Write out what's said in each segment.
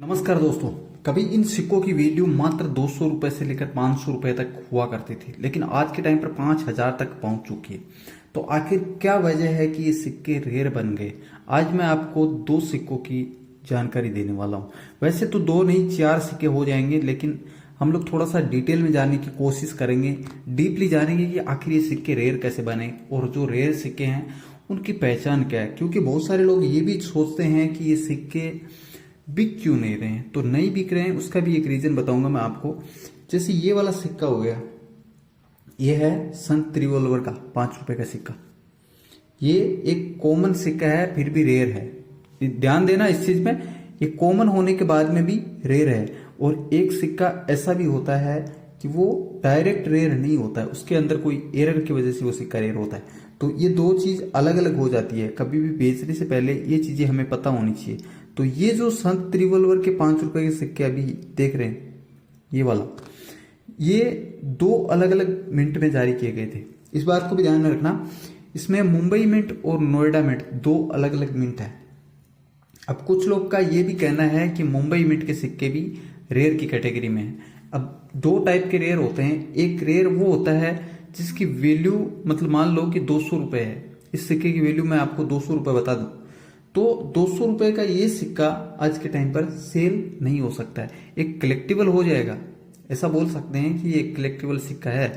नमस्कार दोस्तों। कभी इन सिक्कों की वैल्यू मात्र 200 रुपए से लेकर 500 रुपए तक हुआ करती थी, लेकिन आज के टाइम पर 5000 तक पहुंच चुकी है। तो आखिर क्या वजह है कि ये सिक्के रेयर बन गए? आज मैं आपको दो सिक्कों की जानकारी देने वाला हूं। वैसे तो दो नहीं 4 सिक्के हो जाएंगे, लेकिन हम लोग थोड़ा सा डिटेल में जानने की कोशिश करेंगे, डीपली जानेंगे कि आखिर ये सिक्के रेयर कैसे बने और जो रेयर सिक्के हैं उनकी पहचान क्या है। क्योंकि बहुत सारे लोग ये भी सोचते हैं कि ये सिक्के बिक क्यों नहीं रहे हैं। तो नहीं बिक रहे हैं उसका भी एक रीजन बताऊंगा मैं आपको। जैसे ये वाला सिक्का हो गया, ये है संत रिवॉल्वर का 5 रुपए का सिक्का। ये एक कॉमन सिक्का है, फिर भी रेयर है। ध्यान देना इस चीज में, ये कॉमन होने के बाद में भी रेयर है। और एक सिक्का ऐसा भी होता है कि वो डायरेक्ट रेयर नहीं होता है, उसके अंदर कोई एरर की वजह से वो सिक्का रेयर होता है। तो ये दो चीज अलग अलग हो जाती है। कभी भी बेचने से पहले ये चीजें हमें पता होनी चाहिए। तो ये जो संत रिवॉल्वर के 5 रुपए के सिक्के अभी देख रहे हैं, ये वाला, ये दो अलग अलग मिंट में जारी किए गए थे। इस बात को भी ध्यान में रखना, इसमें मुंबई मिंट और नोएडा मिंट दो अलग अलग मिंट है। अब कुछ लोग का ये भी कहना है कि मुंबई मिंट के सिक्के भी रेयर की कैटेगरी में है। अब दो टाइप के रेयर होते हैं। एक रेयर वो होता है जिसकी वैल्यू, मतलब मान लो कि 200 रुपए है, इस सिक्के की वैल्यू मैं आपको 200 रुपए बता दूं, तो 200 रुपए का ये सिक्का आज के टाइम पर सेल नहीं हो सकता है, एक कलेक्टिबल हो जाएगा। ऐसा बोल सकते हैं कि ये कलेक्टिबल सिक्का है।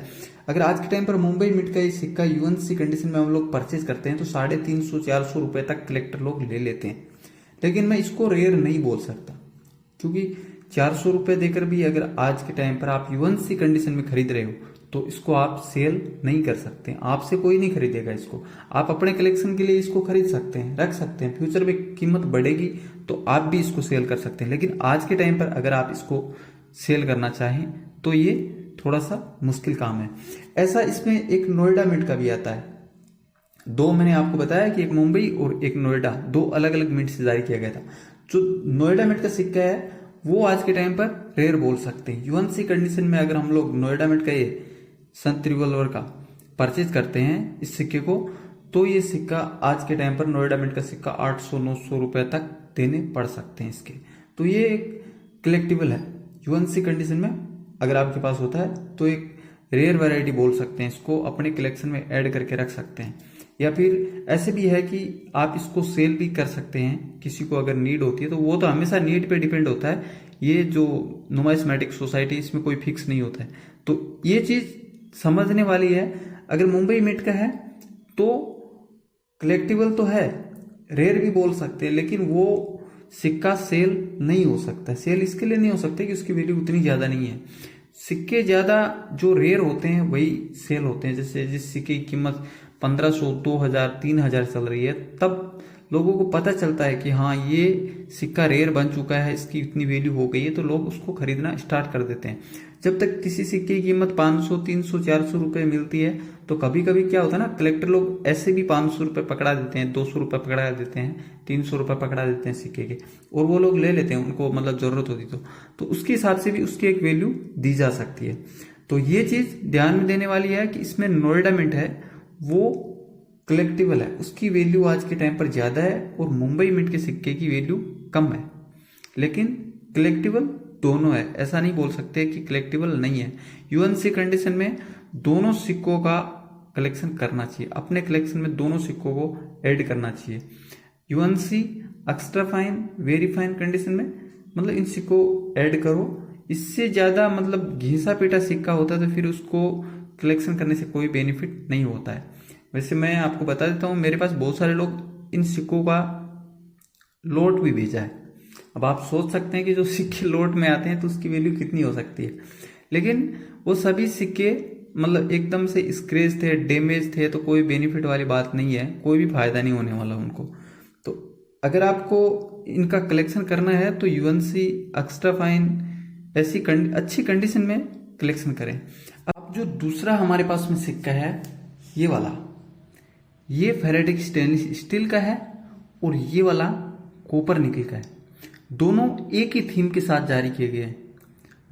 अगर आज के टाइम पर मुंबई मिंट का ये सिक्का यूएनसी कंडीशन में हम लोग परचेज करते हैं तो 350-400 रुपए तक कलेक्टर लोग ले लेते हैं। लेकिन मैं इसको रेयर नहीं बोल सकता, क्योंकि 400 रुपए देकर भी अगर आज के टाइम पर आप यूएनसी कंडीशन में खरीद रहे हो तो इसको आप सेल नहीं कर सकते। आपसे कोई नहीं खरीदेगा इसको। आप अपने कलेक्शन के लिए इसको खरीद सकते हैं, रख सकते हैं। फ्यूचर में कीमत बढ़ेगी तो आप भी इसको सेल कर सकते हैं। लेकिन आज के टाइम पर अगर आप इसको सेल करना चाहें तो ये थोड़ा सा मुश्किल काम है। ऐसा इसमें एक नोएडा मिंट का भी आता है। दो मैंने आपको बताया कि एक मुंबई और एक नोएडा, दो अलग अलग मिंट से जारी किया गया था। जो नोएडा मिंट का सिक्का है वो आज के टाइम पर रेयर बोल सकते हैं। यूएनसी कंडीशन में अगर हम लोग नोएडा मिंट का ये संत रिवॉल्वर का परचेज करते हैं इस सिक्के को, तो ये सिक्का आज के टाइम पर नोएडा मिंट का सिक्का 800-900 रुपए तक देने पड़ सकते हैं इसके। तो ये एक कलेक्टिबल है। यूएनसी कंडीशन में अगर आपके पास होता है तो एक रेयर वैरायटी बोल सकते हैं, इसको अपने कलेक्शन में ऐड करके रख सकते हैं। या फिर ऐसे भी है कि आप इसको सेल भी कर सकते हैं, किसी को अगर नीड होती है तो। वो तो हमेशा नीड पे डिपेंड होता है। ये जो नुमाइस्मेटिक सोसाइटी, इसमें कोई फिक्स नहीं होता है। तो ये चीज समझने वाली है। अगर मुंबई मिंट का है तो कलेक्टिबल तो है, रेयर भी बोल सकते हैं, लेकिन वो सिक्का सेल नहीं हो सकता। सेल इसके लिए नहीं हो सकता कि उसकी वैल्यू उतनी ज्यादा नहीं है। सिक्के ज्यादा जो रेयर होते हैं वही सेल होते हैं। जैसे जिस सिक्के की कीमत 1500, 2000, 3000 चल रही है, तब लोगों को पता चलता है कि हाँ ये सिक्का रेयर बन चुका है, इसकी इतनी वैल्यू हो गई है, तो लोग उसको खरीदना स्टार्ट कर देते हैं। जब तक किसी सिक्के की कीमत 500, 300, 400 रुपए मिलती है तो कभी कभी क्या होता है ना, कलेक्टर लोग ऐसे भी 500 रुपए पकड़ा देते हैं, 200 रुपए पकड़ा देते हैं, 300 रुपए पकड़ा देते हैं सिक्के के, और वो लोग ले लेते हैं, उनको मतलब जरूरत होती तो उसके हिसाब से भी उसकी एक वैल्यू दी जा सकती है। तो ये चीज ध्यान में देने वाली है कि इसमें नोएडा मिंट है वो कलेक्टिबल है, उसकी वैल्यू आज के टाइम पर ज्यादा है, और मुंबई मिंट के सिक्के की वैल्यू कम है। लेकिन कलेक्टिबल दोनों है, ऐसा नहीं बोल सकते कि कलेक्टिबल नहीं है। यूएनसी कंडीशन में दोनों सिक्कों का कलेक्शन करना चाहिए, अपने कलेक्शन में दोनों सिक्कों को ऐड करना चाहिए। UNC, extra fine, very fine condition में मतलब इन सिक्कों ऐड करो। इससे ज्यादा मतलब घिसा पीटा सिक्का होता है तो फिर उसको कलेक्शन करने से कोई बेनिफिट नहीं होता है। वैसे मैं आपको बता देता हूँ, मेरे पास बहुत सारे लोग इन सिक्कों का लोट भी भेजा है। अब आप सोच सकते हैं कि जो सिक्के लोट में आते हैं तो उसकी वैल्यू कितनी हो सकती है, लेकिन वो सभी सिक्के मतलब एकदम से स्क्रैच थे, डैमेज थे, तो कोई बेनिफिट वाली बात नहीं है, कोई भी फायदा नहीं होने वाला उनको। तो अगर आपको इनका कलेक्शन करना है तो यूएनसी, एक्स्ट्रा फाइन ऐसी अच्छी कंडीशन में कलेक्शन करें। अब जो दूसरा हमारे पास में सिक्का है ये वाला, ये फेरेटिक स्टेनलेस स्टील का है और ये वाला कॉपर निकल का है। दोनों एक ही थीम के साथ जारी किए गए हैं,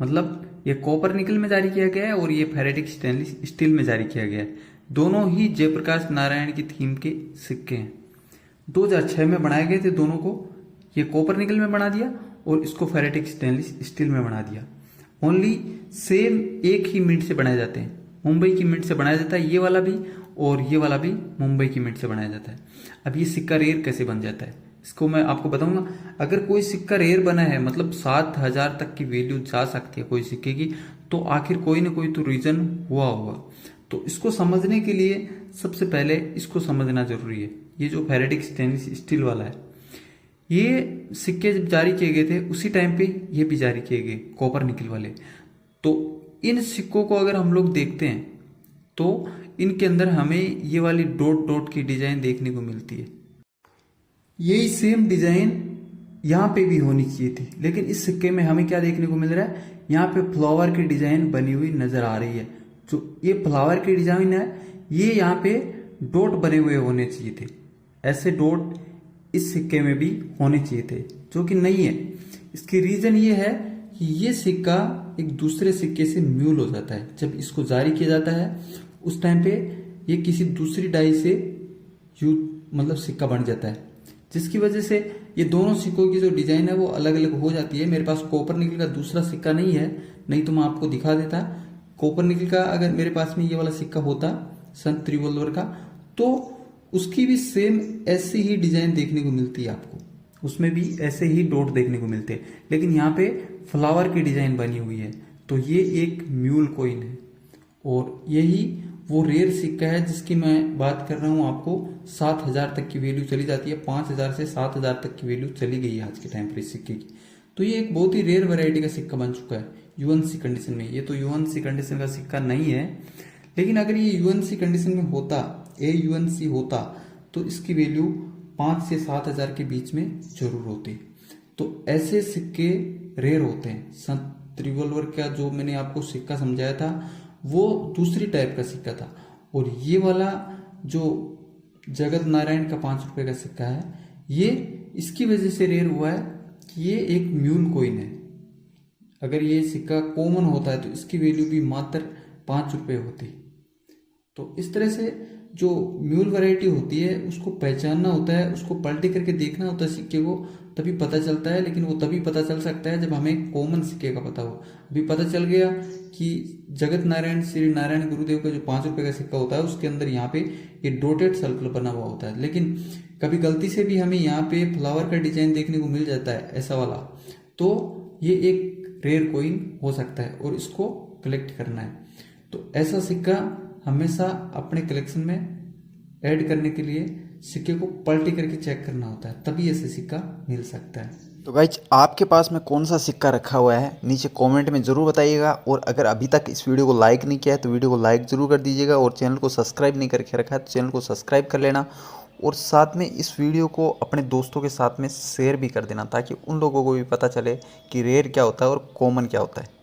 मतलब ये कॉपर निकल में जारी किया गया है और ये फेरेटिक स्टेनलेस स्टील में जारी किया गया है। दोनों ही जयप्रकाश नारायण की थीम के सिक्के हैं। 2006 में बनाए गए थे दोनों को। ये कॉपर निकल में बना दिया और इसको फेरेटिक स्टेनलेस स्टील में बना दिया। ओनली सेम एक ही मिनट से बनाए जाते हैं। मुंबई की मिनट से बनाया जाता है ये वाला भी, और ये वाला भी मुंबई की मिनट से बनाया जाता है। अब ये सिक्का रेयर कैसे बन जाता है इसको मैं आपको बताऊंगा। अगर कोई सिक्का रेयर बना है, मतलब 7,000 तक की वैल्यू जा सकती है कोई सिक्के की, तो आखिर कोई ना कोई तो रीजन हुआ होगा। तो इसको समझने के लिए सबसे पहले इसको समझना जरूरी है। ये जो फेरेटिक स्टेनलेस स्टील वाला है, ये सिक्के जब जारी किए गए थे उसी टाइम पे ये भी जारी किए गए कॉपर निकल वाले। तो इन सिक्कों को अगर हम लोग देखते हैं तो इनके अंदर हमें ये वाली डॉट डॉट की डिजाइन देखने को मिलती है। यही सेम डिजाइन यहाँ पे भी होनी चाहिए थी, लेकिन इस सिक्के में हमें क्या देखने को मिल रहा है, यहाँ पे फ्लावर की डिजाइन बनी हुई नजर आ रही है। जो ये फ्लावर की डिजाइन है, ये यहाँ पे डॉट बने हुए होने चाहिए थे। ऐसे डॉट इस सिक्के में भी होने चाहिए थे, जो कि नहीं है। इसकी रीजन ये है कि ये सिक्का एक दूसरे सिक्के से म्यूल हो जाता है। जब इसको जारी किया जाता है उस टाइम पे ये किसी दूसरी डाई से मतलब सिक्का बन जाता है, जिसकी वजह से ये दोनों सिक्कों की जो डिजाइन है वो अलग अलग हो जाती है। मेरे पास कॉपर निकल का दूसरा सिक्का नहीं है, नहीं तो मैं आपको दिखा देता। कॉपर निकल का अगर मेरे पास में ये वाला सिक्का होता संत रिवॉल्वर का, तो उसकी भी सेम ऐसी ही डिजाइन देखने को मिलती है आपको, उसमें भी ऐसे ही डॉट देखने को मिलते हैं। लेकिन यहाँ पे फ्लावर की डिजाइन बनी हुई है, तो ये एक म्यूल कॉइन है। और यही वो रेयर सिक्का है जिसकी मैं बात कर रहा हूँ आपको। 7,000 तक की वैल्यू चली जाती है, 5,000 से 7,000 तक की वैल्यू चली गई है आज के टाइम पर इस सिक्के की। तो ये एक बहुत ही रेयर वैरायटी का सिक्का बन चुका है यूएनसी कंडीशन में। ये तो यूएनसी कंडीशन का सिक्का नहीं है, लेकिन अगर ये यूएनसी कंडीशन में होता, AUNC होता, तो इसकी वैल्यू 5 से 7,000 के बीच में जरूर होती। तो ऐसे सिक्के रेयर होते हैं। संत रिवॉल्वर का जो मैंने आपको सिक्का समझाया था वो दूसरी टाइप का सिक्का था, और ये वाला जो जगत नारायण का 5 रुपए का सिक्का है, ये इसकी वजह से रेयर हुआ है कि ये एक म्यूल कॉइन है। अगर ये सिक्का कॉमन होता है तो इसकी वैल्यू भी मात्र 5 रुपए होती। तो इस तरह से जो म्यूल वैरायटी होती है उसको पहचानना होता है, उसको पलटी करके देखना होता है सिक्के को, तभी पता चलता है। लेकिन वो तभी पता चल सकता है जब हमें कॉमन सिक्के का पता हो। अभी पता चल गया कि जगत नारायण श्री नारायण गुरुदेव का जो 5 रुपए का सिक्का होता है उसके अंदर यहाँ पे ये डॉटेड सर्कल बना हुआ होता है, लेकिन कभी गलती से भी हमें यहाँ पे फ्लावर का डिजाइन देखने को मिल जाता है ऐसा वाला, तो ये एक रेयर कॉइन हो सकता है और इसको कलेक्ट करना है। तो ऐसा सिक्का हमेशा अपने कलेक्शन में ऐड करने के लिए सिक्के को पलटी करके चेक करना होता है, तभी ऐसे सिक्का मिल सकता है। तो गाइज आपके पास में कौन सा सिक्का रखा हुआ है नीचे कमेंट में ज़रूर बताइएगा। और अगर अभी तक इस वीडियो को लाइक नहीं किया है तो वीडियो को लाइक ज़रूर कर दीजिएगा, और चैनल को सब्सक्राइब नहीं करके रखा है तो चैनल को सब्सक्राइब कर लेना, और साथ में इस वीडियो को अपने दोस्तों के साथ में शेयर भी कर देना, ताकि उन लोगों को भी पता चले कि रेयर क्या होता है और कॉमन क्या होता है।